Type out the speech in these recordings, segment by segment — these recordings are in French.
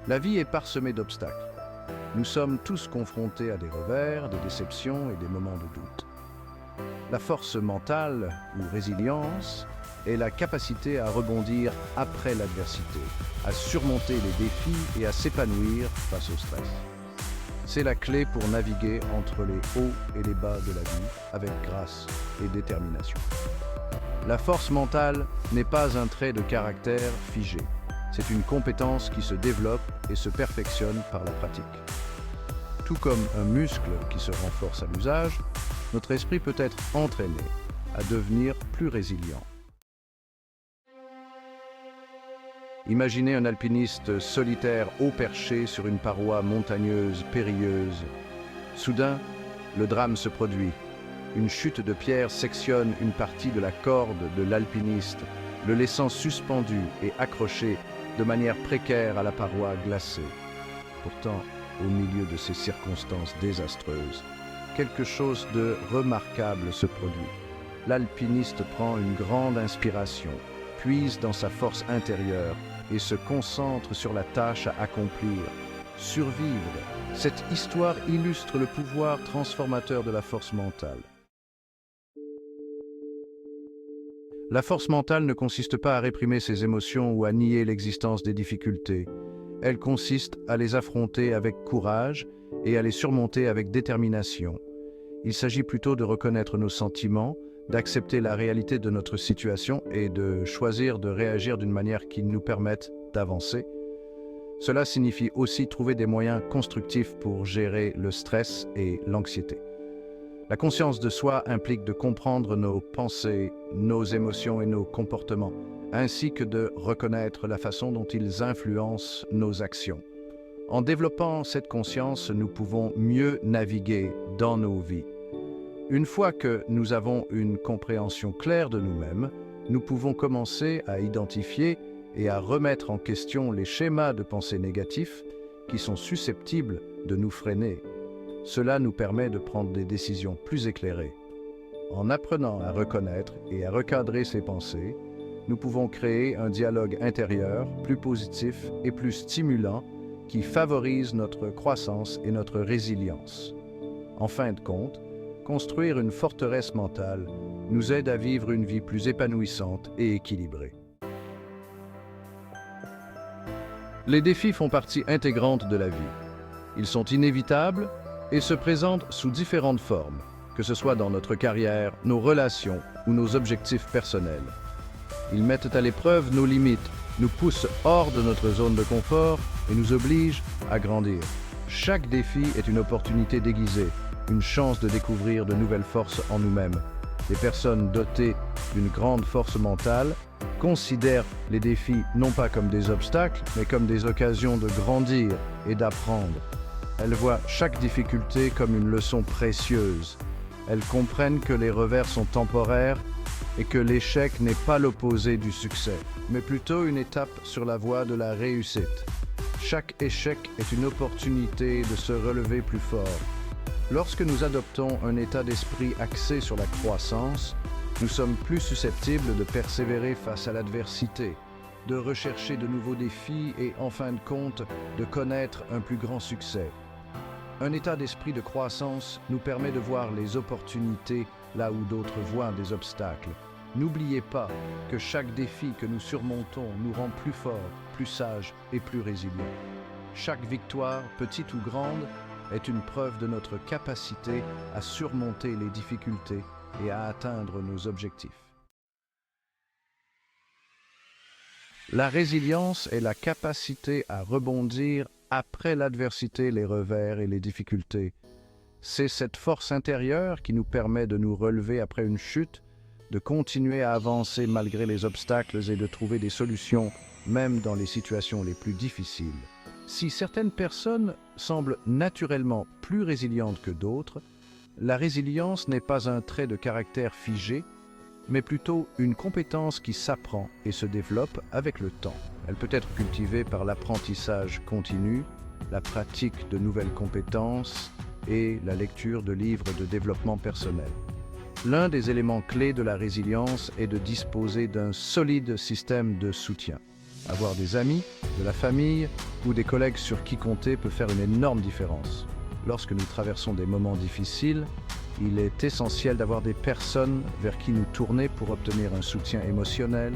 La vie est parsemée d'obstacles. Nous sommes tous confrontés à des revers, des déceptions et des moments de doute. La force mentale ou résilience est la capacité à rebondir après l'adversité, à surmonter les défis et à s'épanouir face au stress. C'est la clé pour naviguer entre les hauts et les bas de la vie avec grâce et détermination. La force mentale n'est pas un trait de caractère figé. C'est une compétence qui se développe et se perfectionne par la pratique. Tout comme un muscle qui se renforce à l'usage, notre esprit peut être entraîné à devenir plus résilient. Imaginez un alpiniste solitaire haut perché sur une paroi montagneuse périlleuse. Soudain, le drame se produit. Une chute de pierre sectionne une partie de la corde de l'alpiniste, le laissant suspendu et accroché de manière précaire à la paroi glacée. Pourtant, au milieu de ces circonstances désastreuses, quelque chose de remarquable se produit. L'alpiniste prend une grande inspiration, puise dans sa force intérieure et se concentre sur la tâche à accomplir. Survivre, cette histoire illustre le pouvoir transformateur de la force mentale. La force mentale ne consiste pas à réprimer ses émotions ou à nier l'existence des difficultés. Elle consiste à les affronter avec courage et à les surmonter avec détermination. Il s'agit plutôt de reconnaître nos sentiments, d'accepter la réalité de notre situation et de choisir de réagir d'une manière qui nous permette d'avancer. Cela signifie aussi trouver des moyens constructifs pour gérer le stress et l'anxiété. La conscience de soi implique de comprendre nos pensées, nos émotions et nos comportements, ainsi que de reconnaître la façon dont ils influencent nos actions. En développant cette conscience, nous pouvons mieux naviguer dans nos vies. Une fois que nous avons une compréhension claire de nous-mêmes, nous pouvons commencer à identifier et à remettre en question les schémas de pensée négatifs qui sont susceptibles de nous freiner. Cela nous permet de prendre des décisions plus éclairées. En apprenant à reconnaître et à recadrer ces pensées, nous pouvons créer un dialogue intérieur plus positif et plus stimulant qui favorise notre croissance et notre résilience. En fin de compte, construire une forteresse mentale nous aide à vivre une vie plus épanouissante et équilibrée. Les défis font partie intégrante de la vie. Ils sont inévitables et se présentent sous différentes formes, que ce soit dans notre carrière, nos relations ou nos objectifs personnels. Ils mettent à l'épreuve nos limites, nous poussent hors de notre zone de confort et nous obligent à grandir. Chaque défi est une opportunité déguisée, une chance de découvrir de nouvelles forces en nous-mêmes. Les personnes dotées d'une grande force mentale considèrent les défis non pas comme des obstacles, mais comme des occasions de grandir et d'apprendre. Elles voient chaque difficulté comme une leçon précieuse. Elles comprennent que les revers sont temporaires et que l'échec n'est pas l'opposé du succès, mais plutôt une étape sur la voie de la réussite. Chaque échec est une opportunité de se relever plus fort. Lorsque nous adoptons un état d'esprit axé sur la croissance, nous sommes plus susceptibles de persévérer face à l'adversité, de rechercher de nouveaux défis et, en fin de compte, de connaître un plus grand succès. Un état d'esprit de croissance nous permet de voir les opportunités là où d'autres voient des obstacles. N'oubliez pas que chaque défi que nous surmontons nous rend plus forts, plus sages et plus résilients. Chaque victoire, petite ou grande, est une preuve de notre capacité à surmonter les difficultés et à atteindre nos objectifs. La résilience est la capacité à rebondir après l'adversité, les revers et les difficultés. C'est cette force intérieure qui nous permet de nous relever après une chute, de continuer à avancer malgré les obstacles et de trouver des solutions, même dans les situations les plus difficiles. Si certaines personnes semblent naturellement plus résilientes que d'autres, la résilience n'est pas un trait de caractère figé, mais plutôt une compétence qui s'apprend et se développe avec le temps. Elle peut être cultivée par l'apprentissage continu, la pratique de nouvelles compétences et la lecture de livres de développement personnel. L'un des éléments clés de la résilience est de disposer d'un solide système de soutien. Avoir des amis, de la famille ou des collègues sur qui compter peut faire une énorme différence. Lorsque nous traversons des moments difficiles, il est essentiel d'avoir des personnes vers qui nous tourner pour obtenir un soutien émotionnel,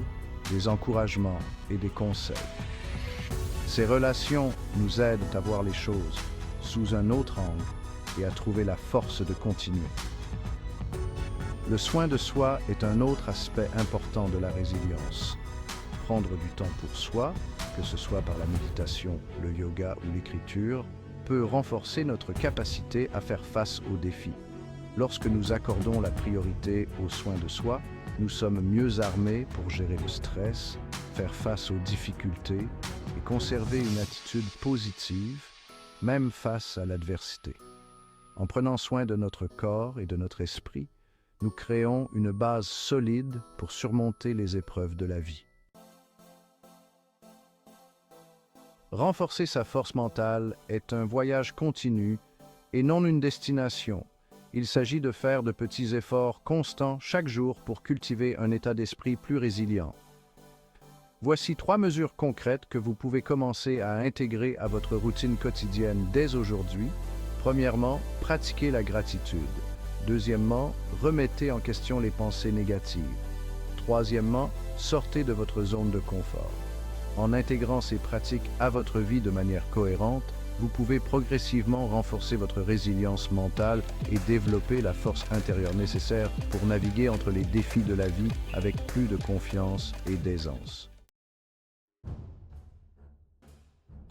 des encouragements et des conseils. Ces relations nous aident à voir les choses sous un autre angle et à trouver la force de continuer. Le soin de soi est un autre aspect important de la résilience. Prendre du temps pour soi, que ce soit par la méditation, le yoga ou l'écriture, peut renforcer notre capacité à faire face aux défis. Lorsque nous accordons la priorité aux soins de soi, nous sommes mieux armés pour gérer le stress, faire face aux difficultés et conserver une attitude positive, même face à l'adversité. En prenant soin de notre corps et de notre esprit, nous créons une base solide pour surmonter les épreuves de la vie. Renforcer sa force mentale est un voyage continu et non une destination. Il s'agit de faire de petits efforts constants chaque jour pour cultiver un état d'esprit plus résilient. Voici 3 mesures concrètes que vous pouvez commencer à intégrer à votre routine quotidienne dès aujourd'hui. Premièrement, pratiquez la gratitude. Deuxièmement, remettez en question les pensées négatives. Troisièmement, sortez de votre zone de confort. En intégrant ces pratiques à votre vie de manière cohérente, vous pouvez progressivement renforcer votre résilience mentale et développer la force intérieure nécessaire pour naviguer entre les défis de la vie avec plus de confiance et d'aisance.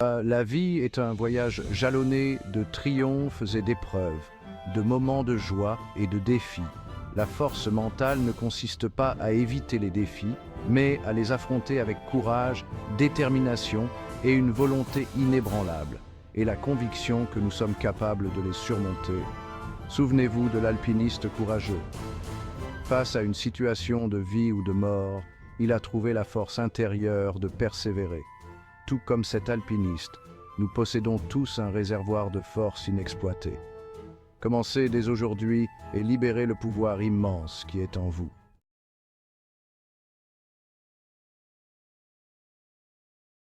La vie est un voyage jalonné de triomphes et d'épreuves, de moments de joie et de défis. La force mentale ne consiste pas à éviter les défis, mais à les affronter avec courage, détermination et une volonté inébranlable, et la conviction que nous sommes capables de les surmonter. Souvenez-vous de l'alpiniste courageux. Face à une situation de vie ou de mort, il a trouvé la force intérieure de persévérer. Tout comme cet alpiniste, nous possédons tous un réservoir de force inexploité. Commencez dès aujourd'hui et libérez le pouvoir immense qui est en vous.